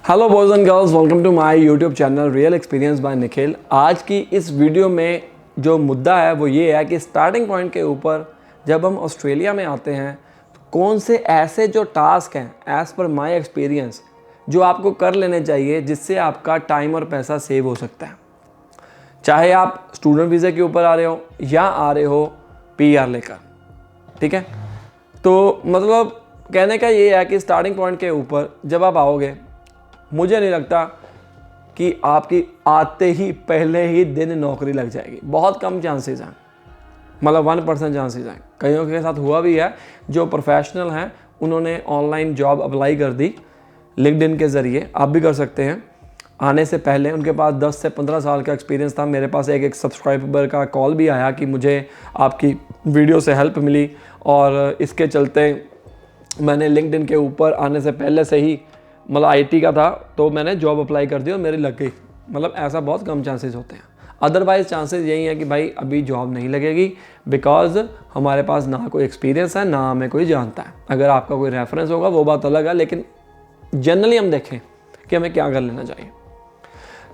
Hello boys and girls, welcome to my YouTube channel real experience by Nikhil. आज की इस video में जो मुद्दा है वो ये है कि स्टार्टिंग पॉइंट के ऊपर जब हम ऑस्ट्रेलिया में आते हैं तो कौन से ऐसे जो टास्क हैं एज़ पर माय एक्सपीरियंस जो आपको कर लेने चाहिए जिससे आपका टाइम और पैसा सेव हो सकता है। चाहे आप स्टूडेंट वीज़ा के ऊपर आ रहे हो या आ रहे हो PR लेकर, ठीक है। तो मतलब कहने का ये है कि स्टार्टिंग पॉइंट के ऊपर जब आप आओगे, मुझे नहीं लगता कि आपकी आते ही पहले ही दिन नौकरी लग जाएगी। बहुत कम चांसेस हैं, मतलब 1% चांसेस हैं। कईयों के साथ हुआ भी है जो प्रोफेशनल हैं, उन्होंने ऑनलाइन जॉब अप्लाई कर दी लिंक्डइन के ज़रिए। आप भी कर सकते हैं। आने से पहले उनके पास 10 से 15 साल का एक्सपीरियंस था। मेरे पास एक सब्सक्राइबर का कॉल भी आया कि मुझे आपकी वीडियो से हेल्प मिली और इसके चलते मैंने लिंक्डइन के ऊपर आने से पहले से ही, मतलब IT का था, तो मैंने जॉब अप्लाई कर दी और मेरी लग गई। मतलब ऐसा बहुत कम चांसेस होते हैं। अदरवाइज़ चांसेस यही है कि भाई अभी जॉब नहीं लगेगी बिकॉज हमारे पास ना कोई एक्सपीरियंस है, ना हमें कोई जानता है। अगर आपका कोई रेफरेंस होगा वो बात अलग है, लेकिन जनरली हम देखें कि हमें क्या कर लेना चाहिए।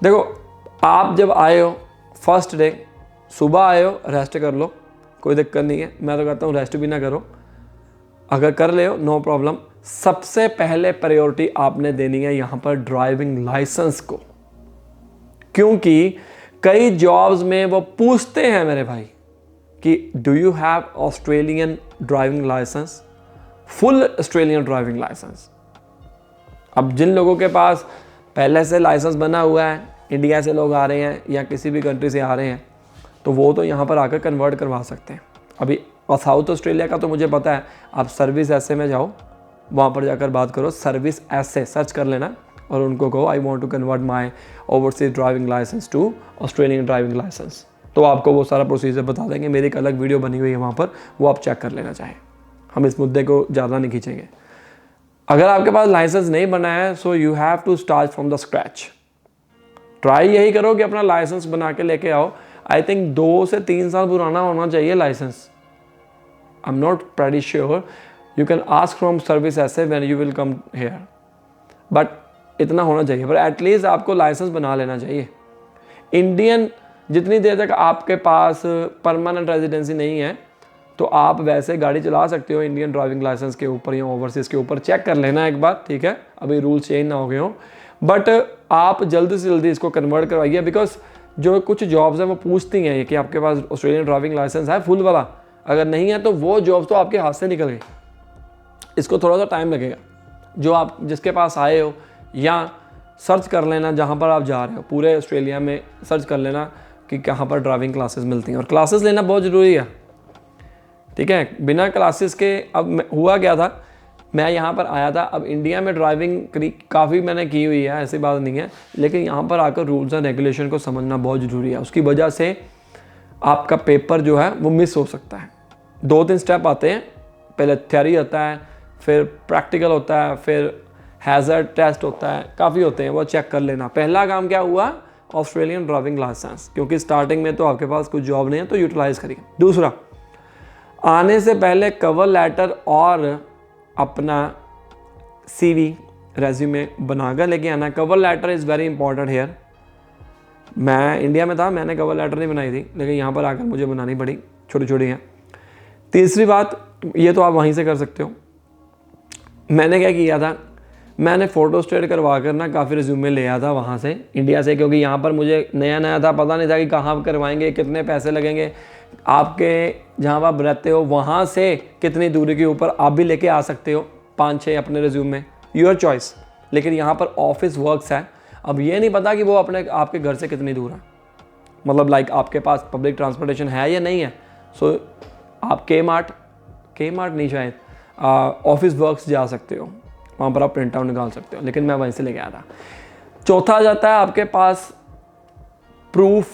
देखो, आप जब आए हो फर्स्ट डे, सुबह आए हो, रेस्ट कर लो, कोई दिक्कत नहीं है। मैं तो कहता हूँ रेस्ट भी ना करो, अगर कर ले हो नो प्रॉब्लम। सबसे पहले प्रायोरिटी आपने देनी है यहाँ पर ड्राइविंग लाइसेंस को, क्योंकि कई जॉब्स में वो पूछते हैं मेरे भाई कि do you have Australian driving licence, full Australian driving licence. अब जिन लोगों के पास पहले से लाइसेंस बना हुआ है, इंडिया से लोग आ रहे हैं या किसी भी कंट्री से आ रहे हैं, तो वो तो यहाँ पर आकर कन्वर्ट करवा सकते हैं। अभी और साउथ ऑस्ट्रेलिया का तो मुझे पता है, आप सर्विस ऐसे में जाओ, वहाँ पर जाकर बात करो, सर्विस ऐसे सर्च कर लेना और उनको कहो I want to convert my overseas driving licence to Australian driving licence. तो आपको वो सारा प्रोसीजर बता देंगे। मेरी एक अलग वीडियो बनी हुई है वहाँ पर, वो आप चेक कर लेना चाहें। हम इस मुद्दे को ज़्यादा नहीं खींचेंगे। अगर आपके पास लाइसेंस नहीं बना है so you have to start from the scratch. Try यही करो कि अपना लाइसेंस बना के लेके आओ। आई थिंक 2 से 3 साल पुराना होना चाहिए licence. I'm not pretty sure. You can ask from service ऐसे when you will come here. But इतना होना चाहिए, पर एटलीस्ट आपको लाइसेंस बना लेना चाहिए। इंडियन जितनी देर तक आपके पास परमानेंट रेजिडेंसी नहीं है तो आप वैसे गाड़ी चला सकते हो इंडियन ड्राइविंग लाइसेंस के ऊपर या ओवरसीज़ के ऊपर। चेक कर लेना एक बार, ठीक है, अभी रूल चेंज ना हो गए हो। बट आप जल्दी से जल्दी इसको कन्वर्ट करवाइए, बिकॉज जो कुछ जॉब्स हैं वो पूछती हैं कि आपके पास ऑस्ट्रेलियन ड्राइविंग लाइसेंस है फुल वाला। अगर नहीं है तो वो जॉब तो आपके हाथ से निकल गई। इसको थोड़ा सा टाइम लगेगा। जो आप जिसके पास आए हो, या सर्च कर लेना जहाँ पर आप जा रहे हो, पूरे ऑस्ट्रेलिया में सर्च कर लेना कि कहाँ पर ड्राइविंग क्लासेस मिलती हैं। और क्लासेस लेना बहुत ज़रूरी है, ठीक है। बिना क्लासेस के अब हुआ क्या था, मैं यहाँ पर आया था, अब इंडिया में ड्राइविंग काफ़ी मैंने की हुई है, ऐसी बात नहीं है, लेकिन यहाँ पर आकर रूल्स एंड रेगुलेशन को समझना बहुत ज़रूरी है। उसकी वजह से आपका पेपर जो है वो मिस हो सकता है। 2-3 स्टेप आते हैं, पहले थ्योरी होता है, फिर प्रैक्टिकल होता है, फिर हैज़र्ड टेस्ट होता है, काफ़ी होते हैं, वो चेक कर लेना। पहला काम क्या हुआ, ऑस्ट्रेलियन ड्राइविंग लाइसेंस, क्योंकि स्टार्टिंग में तो आपके पास कुछ जॉब नहीं है तो यूटिलाइज़ करिए। दूसरा, आने से पहले कवर लेटर और अपना CV रेज्यूमे बनाकर लेके आना। Cover letter is very important here. मैं इंडिया में था, मैंने कवर लेटर नहीं बनाई थी, लेकिन यहाँ पर आकर मुझे बनानी पड़ी, छोटी छोटी हैं। तीसरी बात, ये तो आप वहीं से कर सकते हो। मैंने क्या किया था, मैंने फ़ोटो स्टेट करवा कर ना काफ़ी रिज्यूमे ले आया था वहाँ से, इंडिया से, क्योंकि यहाँ पर मुझे नया नया था, पता नहीं था कि कहाँ करवाएंगे, कितने पैसे लगेंगे। आपके जहाँ आप रहते हो वहाँ से कितनी दूरी के ऊपर आप भी लेके आ सकते हो 5-6 अपने रिज्यूमे, योर चॉइस। लेकिन यहाँ पर ऑफिस वर्क्स है। अब ये नहीं पता कि वो आपके घर से कितनी दूर है, मतलब लाइक आपके पास पब्लिक ट्रांसपोर्टेशन है या नहीं है। सो आप के मार्ट नहीं, शायद ऑफिस वर्क्स जा सकते हो, वहाँ पर आप प्रिंट आउट निकाल सकते हो, लेकिन मैं वहीं से लेके आया था। चौथा आ जाता है आपके पास proof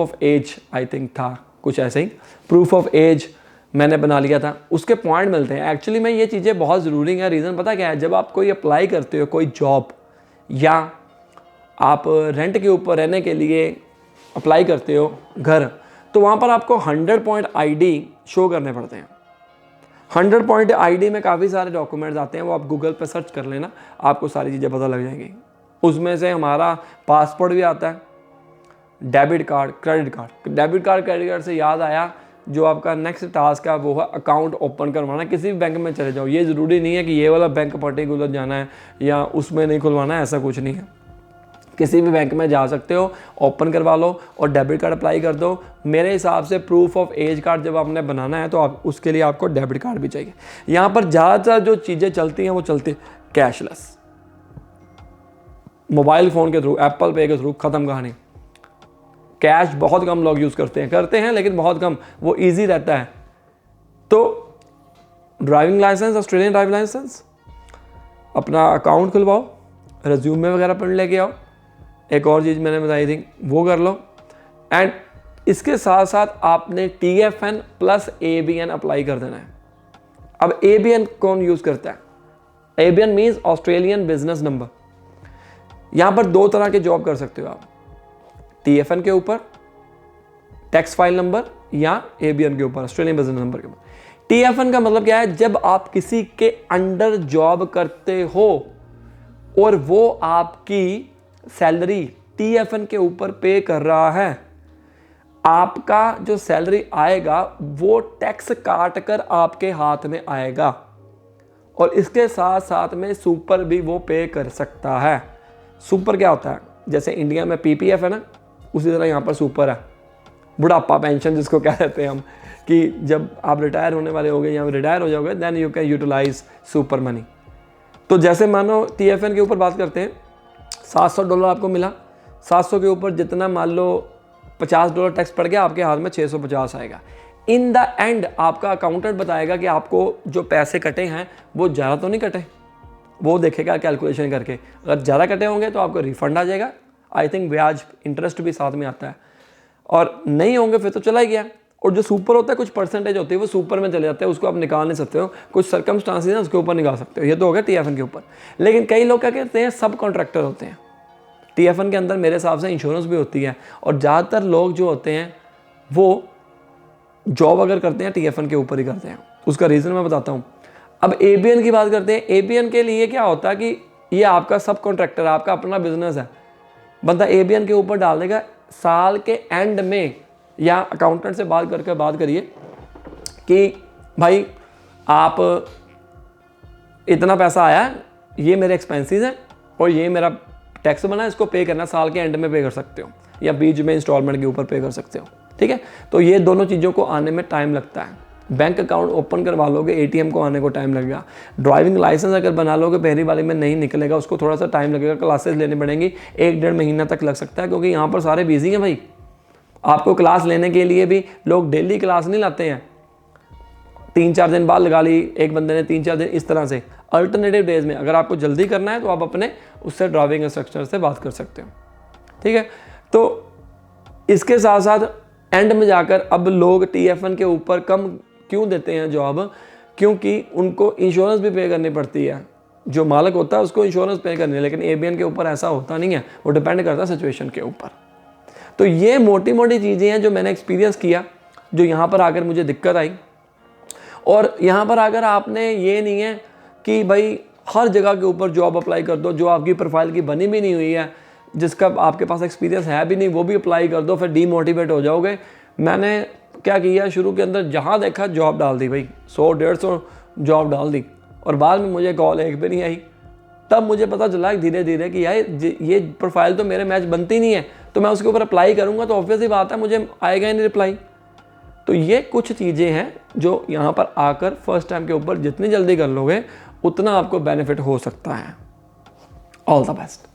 of age, I think था कुछ ऐसे ही, प्रूफ ऑफ एज मैंने बना लिया था। उसके पॉइंट मिलते हैं। एक्चुअली में ये चीज़ें बहुत ज़रूरी हैं। रीज़न पता क्या है, जब आप कोई अप्लाई करते हो कोई जॉब, या आप रेंट के ऊपर रहने के लिए अप्लाई करते हो घर, तो वहाँ पर आपको 100 पॉइंट ID शो करने पड़ते हैं। 100 पॉइंट आईडी में काफ़ी सारे डॉक्यूमेंट्स आते हैं, वो आप गूगल पे सर्च कर लेना, आपको सारी चीज़ें पता लग जाएंगी। उसमें से हमारा पासपोर्ट भी आता है, debit card, credit card. Debit card credit card से याद आया, जो आपका नेक्स्ट टास्क है वो है अकाउंट ओपन करवाना। किसी भी बैंक में चले जाओ, ये ज़रूरी नहीं है कि ये वाला बैंक पर्टिकुलर जाना है या उसमें नहीं खुलवाना है, ऐसा कुछ नहीं है। किसी भी बैंक में जा सकते हो, ओपन करवा लो और डेबिट कार्ड अप्लाई कर दो। मेरे हिसाब से प्रूफ ऑफ एज कार्ड जब आपने बनाना है तो आप उसके लिए आपको डेबिट कार्ड भी चाहिए। यहाँ पर ज़्यादातर जो चीज़ें चलती हैं वो चलती कैशलेस, मोबाइल फ़ोन के थ्रू, एप्पल पे के थ्रू, ख़त्म कहानी। कैश बहुत कम लोग यूज़ करते हैं लेकिन बहुत कम, वो ईजी रहता है। तो driving licence, Australian driving licence, अपना अकाउंट खुलवाओ, रिज्यूमे वगैरह पढ़ लेके आओ, एक और चीज़ मैंने बताई थी वो कर लो। एंड इसके साथ साथ आपने TFN प्लस ABN अप्लाई कर देना है। अब ABN कौन यूज़ करता है? ABN means Australian business number. यहाँ पर दो तरह के जॉब कर सकते हो आप, TFN के ऊपर टैक्स फाइल नंबर या ABN के ऊपर ऑस्ट्रेलियन बिजनेस नंबर के ऊपर। TFN का मतलब क्या है? जब आप किसी के अंडर जॉब करते हो और वो आपकी सैलरी TFN के ऊपर पे कर रहा है, आपका जो सैलरी आएगा वो टैक्स काट कर आपके हाथ में आएगा और इसके साथ साथ में सुपर भी वो पे कर सकता है। सुपर क्या होता है? जैसे इंडिया में PPF है ना, उसी तरह यहाँ पर सुपर है, बुढ़ापा पेंशन जिसको कह देते हैं हम, कि जब आप रिटायर होने वाले होगे या रिटायर हो जाओगे then you can utilise super money. तो जैसे मानो TFN के ऊपर बात करते हैं, $700 आपको मिला, 700 के ऊपर जितना मान लो $50 टैक्स पड़ गया, आपके हाथ में 650 आएगा। इन द एंड आपका अकाउंटेंट बताएगा कि आपको जो पैसे कटे हैं वो ज़्यादा तो नहीं कटे, वो देखेगा कैलकुलेशन करके। अगर ज़्यादा कटे होंगे तो आपको रिफंड आ जाएगा, आई थिंक ब्याज इंटरेस्ट भी साथ में आता है, और नहीं होंगे फिर तो चला ही गया। और जो सुपर होता है कुछ परसेंटेज होती है वो सुपर में चले जाते हैं, उसको आप निकाल नहीं सकते हो, कुछ सर्कमस्टांसेस हैं उसके ऊपर निकाल सकते हो। ये तो हो गया TFN के ऊपर। लेकिन कई लोग क्या कहते हैं, सब कॉन्ट्रैक्टर होते हैं। TFN के अंदर मेरे हिसाब से इंश्योरेंस भी होती है, और ज़्यादातर लोग जो होते हैं वो जॉब अगर करते हैं TFN के ऊपर ही करते हैं। उसका रीज़न मैं बताता हूँ। अब ABN की बात करते हैं। ABN के लिए क्या होता है कि ये आपका सब कॉन्ट्रैक्टर, आपका अपना बिजनेस है, बंदा ABN के ऊपर डाल देगा। साल के एंड में या अकाउंटेंट से बात करिए कि भाई आप इतना पैसा आया है, ये मेरे एक्सपेंसेस हैं और ये मेरा टैक्स बना है, इसको पे करना, साल के एंड में पे कर सकते हो या बीच में इंस्टॉलमेंट के ऊपर पे कर सकते हो। ठीक है, तो ये दोनों चीज़ों को आने में टाइम लगता है। बैंक अकाउंट ओपन करवा लोगे, ATM को आने को टाइम लगेगा। ड्राइविंग लाइसेंस अगर बना लोगे पहली वाली में नहीं निकलेगा, उसको थोड़ा सा टाइम लगेगा, क्लासेस लेनी पड़ेंगी, 1-1.5 महीना तक लग सकता है, क्योंकि यहाँ पर सारे बिजी हैं भाई। आपको क्लास लेने के लिए भी लोग डेली क्लास नहीं लाते हैं, 3-4 दिन बाद लगा ली एक बंदे ने, 3-4 दिन, इस तरह से। अल्टरनेटिव डेज में अगर आपको जल्दी करना है तो आप अपने उससे ड्राइविंग इंस्ट्रक्टर से बात कर सकते हो। ठीक है, तो इसके साथ साथ एंड में जाकर अब लोग TFN के ऊपर कम क्यों देते हैं जॉब? क्योंकि उनको इंश्योरेंस भी पे करनी पड़ती है, जो मालिक होता है उसको इंश्योरेंस पे करनी है। लेकिन ABN के ऊपर ऐसा होता नहीं है, वो डिपेंड करता है सिचुएशन के ऊपर। तो ये मोटी मोटी चीज़ें हैं जो मैंने एक्सपीरियंस किया, जो यहाँ पर आकर मुझे दिक्कत आई। और यहाँ पर आकर आपने ये नहीं है कि भाई हर जगह के ऊपर जॉब अप्लाई कर दो, जो आपकी प्रोफाइल की बनी भी नहीं हुई है, जिसका आपके पास एक्सपीरियंस है भी नहीं, वो भी अप्लाई कर दो, फिर डीमोटिवेट हो जाओगे। मैंने क्या किया, शुरू के अंदर जहाँ देखा जॉब डाल दी भाई, 100-150 जॉब डाल दी, और बाद में मुझे कॉल एक भी नहीं आई। तब मुझे पता चला धीरे धीरे कि यार ये प्रोफाइल तो मेरे मैच बनती नहीं है, तो मैं उसके ऊपर अप्लाई करूँगा तो ऑब्वियस ही बात है मुझे आएगा ही नहीं रिप्लाई। तो ये कुछ चीज़ें हैं जो यहाँ पर आकर फर्स्ट टाइम के ऊपर जितनी जल्दी कर लोगे उतना आपको बेनिफिट हो सकता है। All the best.